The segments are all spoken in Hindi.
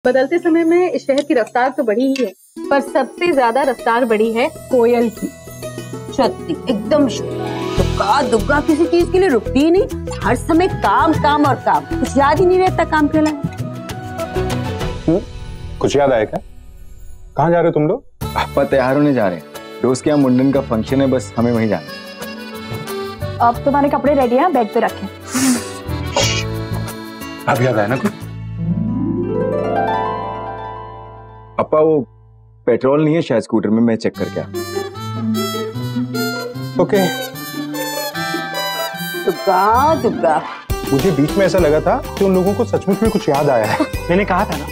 बदलते समय में इस शहर की रफ्तार तो बढ़ी ही है, पर सबसे ज्यादा रफ्तार बढ़ी है कोयल की। सत्य, एकदम दुग्गा दुग्गा किसी चीज के लिए रुकती ही नहीं, हर समय काम काम और काम, कुछ याद ही नहीं रहता काम के अलावा। कुछ याद आया क्या? कहाँ जा रहे हो तुम लोग? पापा तैयार होने जा रहे हैं, दोस्त के यहाँ मुंडन का फंक्शन है, बस हमें वहीं जाना। अब तुम्हारे कपड़े रेडी हैं, बेड पे रखें। अब याद आया ना कुछ? पापा वो पेट्रोल नहीं है शायद स्कूटर में, मैं चेक करके आया। ओके। दुग्गा दुग्गा। मुझे बीच में ऐसा लगा था कि उन लोगों को सचमुच में कुछ याद आया है। मैंने कहा था ना,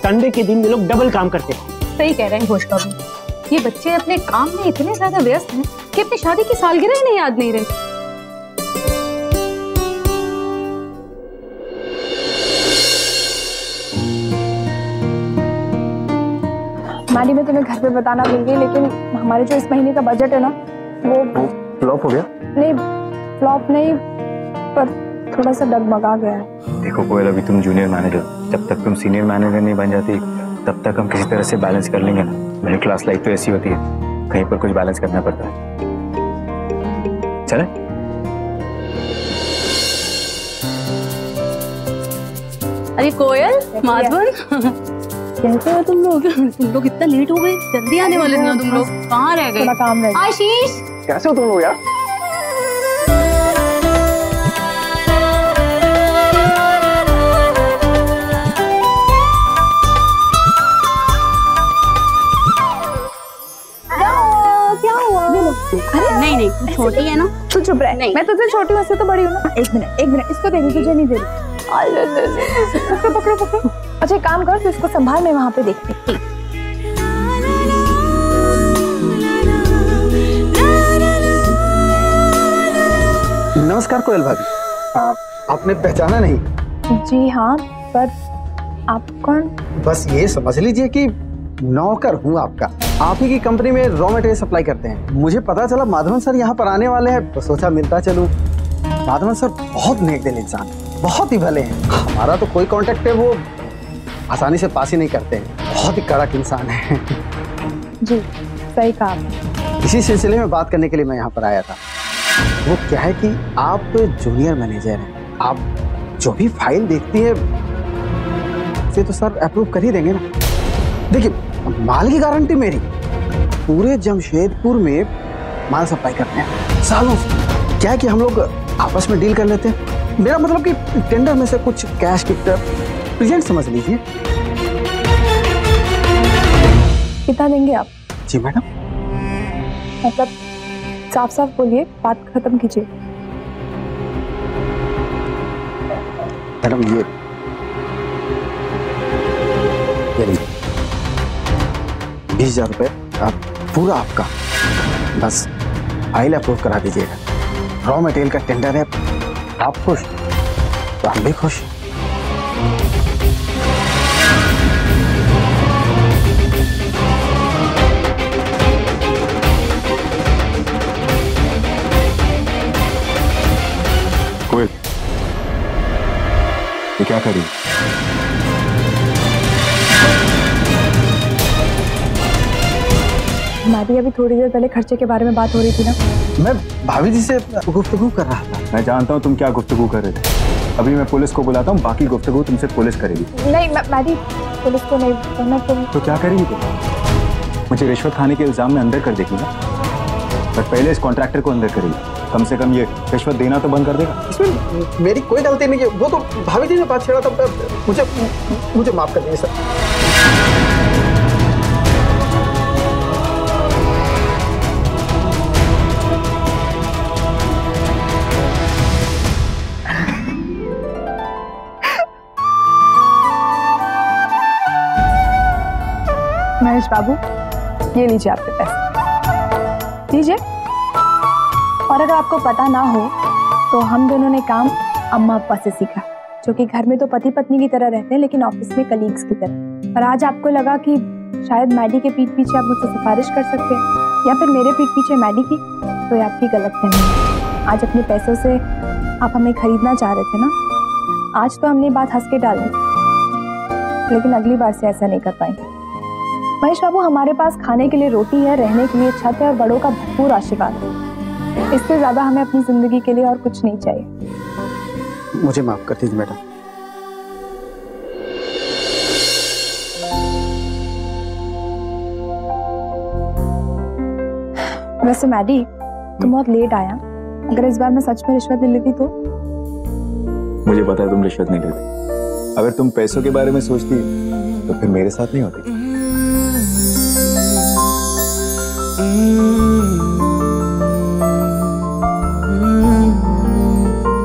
संडे के दिन ये लोग डबल काम करते हैं। सही कह रहे हैं घोष बाबू, ये बच्चे अपने काम में इतने ज्यादा व्यस्त हैं कि अपनी शादी की सालगिरह ही नहीं याद नहीं रही। मैडी, मैं तुम्हें घर पे बताना दूंगी, लेकिन हमारे जो इस महीने का बजट है ना, वो फ्लॉप हो गया। नहीं, फ्लॉप नहीं, पर थोड़ा सा डगमगा गया है। देखो कोयल, अभी तुम जूनियर मैनेजर, जब तक तुम सीनियर मैनेजर नहीं बन जाती तब तक हम किसी तरह से बैलेंस कर लेंगे ना। मिडिल क्लास लाइफ तो ऐसी होती है, कहीं पर कुछ बैलेंस करना पड़ता है। चले? अरे कोयल, माधवन, कैसे हो तुम लोग? तुम लोग इतना लेट हो गए, जल्दी आने वाले थे ना तुम लोग, कहाँ रह गए? थोड़ा काम रह गया। आशीष, कैसे हो तुम लोग यार? नहीं नहीं, छोटी है ना, तू चुप रह। मैं तुझसे छोटी हूँ, ऐसे तो बड़ी हूँ ना। एक मिनट, इसको दे दी, तुझे नहीं दे रही। पकड़ो। अच्छा काम कर, तू इसको संभाल, मैं वहाँ पे देखती हूँ। नमस्कार कोयल भाभी, आपने पहचाना नहीं? जी हाँ, पर आप कौन? बस ये समझ लीजिए कि नौकर हूँ आपका। आप ही की कंपनी में रॉ मटेरियल सप्लाई करते हैं। मुझे पता चला माधवन सर यहाँ पर आने वाले हैं, तो सोचा मिलता चलूं। माधवन सर बहुत नेक दिल इंसान, बहुत ही भले हैं। हमारा तो कोई कांटेक्ट है, वो आसानी से पास ही नहीं करते हैं, बहुत ही कड़क इंसान है। जी सही कहा आपने। इसी सिलसिले में बात करने के लिए मैं यहाँ पर आया था। वो क्या है कि आप जूनियर मैनेजर हैं, आप जो भी फाइल देखती है उसे तो सर अप्रूव कर ही देंगे ना। देखिए, माल की गारंटी मेरी, पूरे जमशेदपुर में माल सप्लाई करते हैं सालों से। क्या है कि हम लोग आपस में डील कर लेते हैं। मेरा मतलब कि टेंडर में से कुछ कैश की प्रेजेंट समझ लीजिए। कितना देंगे आप? जी मैडम। मतलब साफ साफ बोलिए, बात खत्म कीजिए। मैडम ये लीजिए 20,000 रुपये, आप पूरा आपका, बस फाइल अप्रूव करा दीजिएगा। रॉ मटेरियल का टेंडर है, आप खुश तो हम भी खुश। कोयल, ये क्या करी? हमारी अभी थोड़ी देर पहले खर्चे के बारे में बात हो रही थी ना। मैं भाभी जी से गुफ्तगू कर रहा था। मैं जानता हूँ तुम क्या गुफ्तगू कर रहे थे। अभी मैं पुलिस को बुलाता हूँ, बाकी गुफ्तगू तुमसे पुलिस करेगी। नहीं मैडी, पुलिस को नहीं करना। तो क्या करेगी तुम? मुझे रिश्वत खाने के इल्जाम में अंदर कर देगी ना, पर पहले इस कॉन्ट्रैक्टर को अंदर करेगी। कम से कम ये रिश्वत देना तो बंद कर देगा। इसमें मेरी कोई गलती नहीं है, वो तो भाभी जी ने बात छेड़ा था। मुझे माफ कर दीजिए सर। महेश बाबू, ये लीजिए आपके पैसे, लीजिए। और अगर आपको पता ना हो तो हम दोनों ने काम अम्मा अप्पा से सीखा, जो कि घर में तो पति पत्नी की तरह रहते हैं, लेकिन ऑफिस में कलीग्स की तरह। और आज आपको लगा कि शायद मैडी के पीठ पीछे आप मुझसे सिफारिश कर सकते हैं, या फिर मेरे पीठ पीछे मैडी की, तो ये आपकी गलतफहमी है। आज अपने पैसों से आप हमें खरीदना चाह रहे थे ना, आज तो हमने बात हंस के डाल दी। लेकिन अगली बार से ऐसा नहीं कर पाएंगे। महेश बाबू, हमारे पास खाने के लिए रोटी है, रहने के लिए छत है और बड़ों का भरपूर आशीर्वाद है। इससे ज्यादा हमें अपनी जिंदगी के लिए और कुछ नहीं चाहिए। मुझे माफ कर दीजिए मैडम। वैसे मैडी, तुम बहुत लेट आया। अगर इस बार मैं सच में रिश्वत ले लेती तो? मुझे पता है तुम रिश्वत नहीं लेती। अगर तुम पैसों के बारे में सोचती तो फिर मेरे साथ नहीं होती।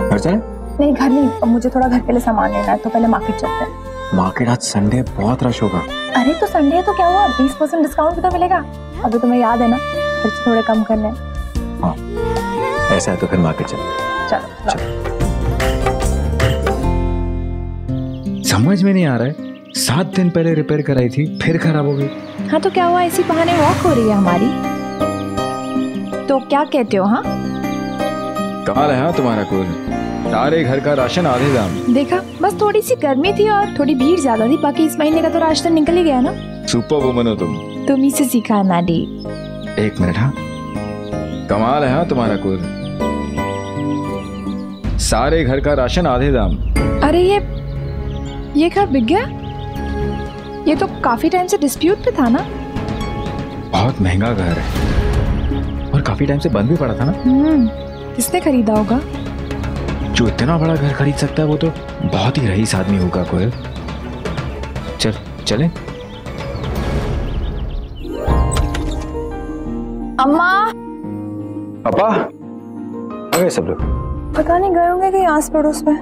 घर चले? नहीं, घर नहीं। अब मुझे थोड़ा घर के लिए सामान लेना है, तो पहले मार्केट चलते हैं। मार्केट आज संडे बहुत रश होगा। अरे तो संडे है तो क्या हुआ, 20% डिस्काउंट भी तो मिलेगा। अभी तुम्हें याद है ना, खर्च थोड़े कम करने हैं। हाँ, ऐसा है तो फिर मार्केट चलते। चलो। समझ में नहीं आ रहा है, 7 दिन पहले रिपेयर कराई थी, फिर खराब हो गई। हाँ तो क्या हुआ, इसी बहाने वॉक हो रही है हमारी। तो क्या कहते हो? हाँ, कमाल है। हाँ, तुम्हारा कूल। सारे घर का राशन आधे दाम। देखा, बस थोड़ी सी गर्मी थी और थोड़ी भीड़ ज्यादा थी, बाकी इस महीने का तो राशन निकल ही गया ना। सुपर वुमन हो तुम ही से सीखा है मैडी। 1 मिनट। हाँ, कमाल है। हाँ, तुम्हारा कूल। सारे घर का राशन आधे दाम। अरे ये घर बिक गया? ये तो काफी टाइम से डिस्प्यूट पे था ना। बहुत महंगा घर है और काफी टाइम से बंद भी पड़ा था ना। किसने खरीदा होगा? जो इतना बड़ा घर खरीद सकता है वो तो बहुत ही रईस आदमी होगा कोयल। चले। अम्मा, पापा, आ गए सब लोग? पता नहीं गए होंगे कहीं आस पड़ोस में।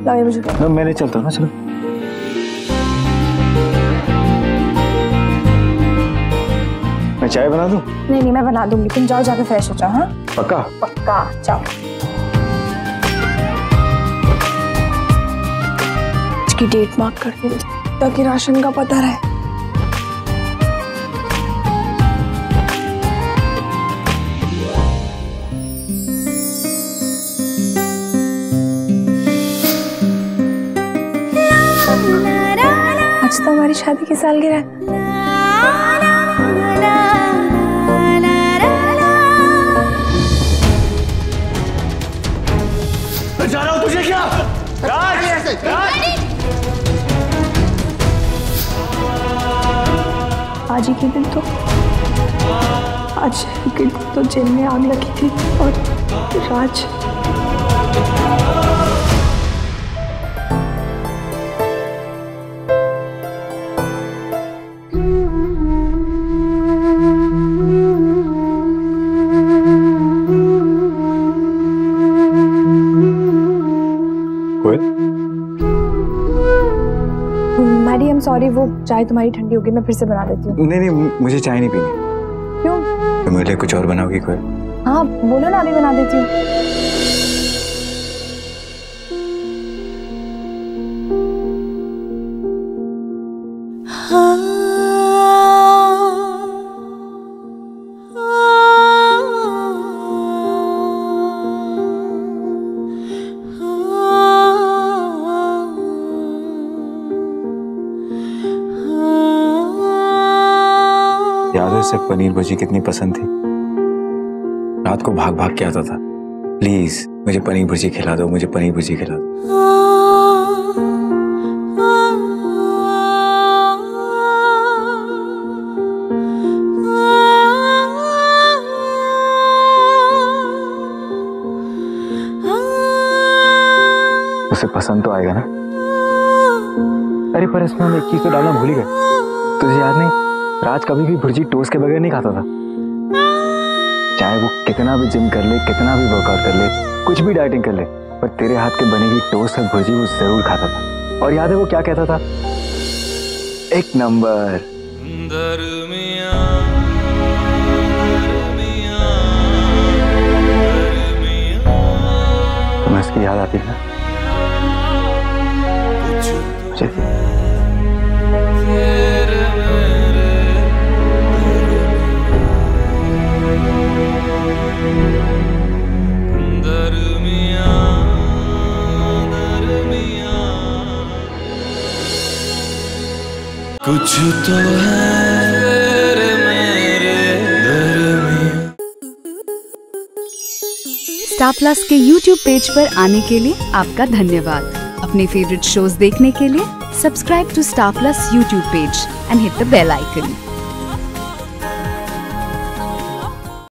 लाइए मुझे। ना, मैंने चलता हूँ ना। चलो। मैं चाय बना दूँ? नहीं, मैं बना दूंगी। तुम जाओ, जाके फ्रेश हो जाओ। हाँ, पक्का? पक्का, जाओ। इसकी डेट मार्क कर दी ताकि राशन का पता रहे। आज तो हमारी शादी की सालगिरह है। मैं जा रहा हूँ, तुझे क्या? आज ही के दिन तो जेल में आग लगी थी और राज सॉरी, वो चाय तुम्हारी ठंडी होगी, मैं फिर से बना देती हूँ। नहीं, मुझे चाय नहीं पीनी। क्यों? तो मेरे लिए कुछ और बनाओगी कोई? हाँ बोलो ना, अभी बना देती हूँ। याद है सिर्फ पनीर भुर्जी कितनी पसंद थी? रात को भाग भाग के आता था, प्लीज मुझे पनीर भुर्जी खिला दो, मुझे पनीर भुर्जी खिला दो। उसे पसंद तो आएगा ना? अरे पर इसमें हम एक चीज तो डालना भूल ही गए। तुझे याद नहीं, राज कभी भी भुर्जी टोस्ट के बगैर नहीं खाता था। चाहे वो कितना भी जिम कर ले, कितना भी वर्कआउट कर ले, कुछ भी डाइटिंग कर ले, पर तेरे हाथ के बनी हुई टोस्ट और भुर्जी वो जरूर खाता था। और याद है वो क्या कहता था? 1 नंबर। तुम्हें इसकी याद आती है ना? मुझे कुछ तो है मेरे दरमियां। स्टार प्लस के YouTube पेज पर आने के लिए आपका धन्यवाद। अपने फेवरेट शोज देखने के लिए subscribe to Star Plus YouTube page and hit the bell icon.